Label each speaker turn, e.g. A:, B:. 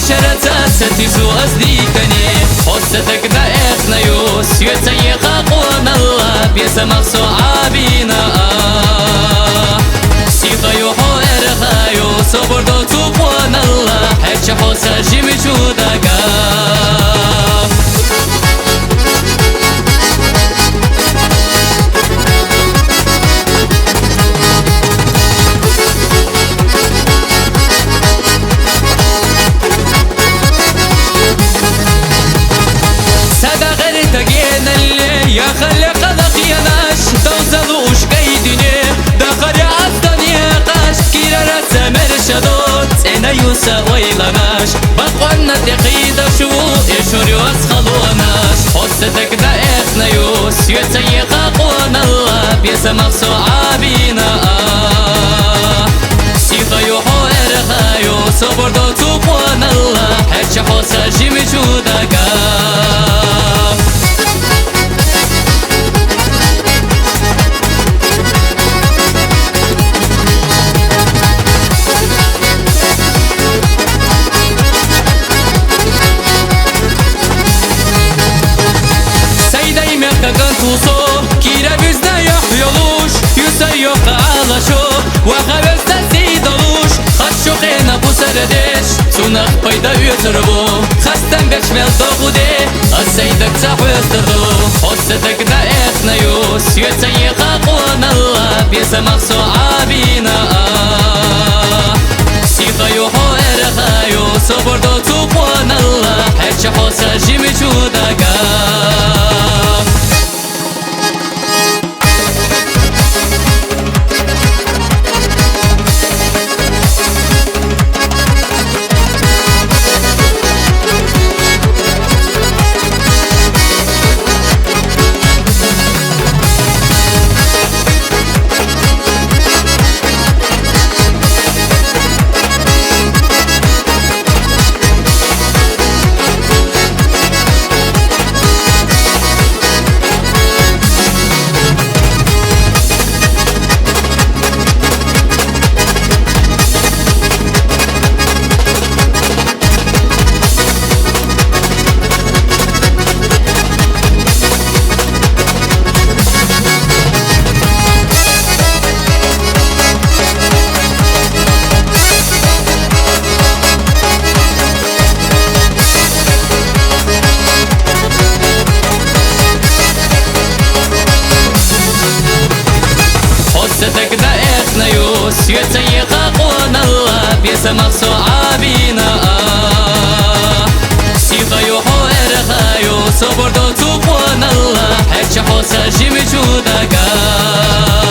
A: شرتا ستيزو أصديقني حستك دا إخنيو سيوتا يخاقون الله بيسا مخصو عابينا سيطا يوحو إرخايو صبر دو توقوان الله هرچ حوصا جيمي جوداقا يا خلق خلق يا ناش توزلوش كيدني دخل يا عطني قاش كيرا رسا مرشدوت انا يوسا ويلاناش بقوانا تقيد شو يشوريو اسخلوناش حستك دا اخنا يوس يتسيقا قوانا الله بيسا مخصو عابينا سيطا يوحو ارخايو صبر دو توقوانا الله هرچ حوصا جيمي جوداقا كيرا بيزنا يحيلوش يسيق على شو وخبزنا زيدلوش خدشو خينا بسردش سونخ بيدا يتربو خستن بشمل دوغودي السيدك تحو يستردو حستك دا اخنا يوس يسيق قوان الله بيسا مخصو عابينا سيطا يوحو ارخايو صبر دو توقوان الله هرچ حوصا جيمي جوداقا حستك دا اخنا يوس يتسيقا قوان الله بيسا مخصو عابينا سيطا يوحو ارخايو صبر دو توقوان الله هرچ حوصا جيمي جوداقا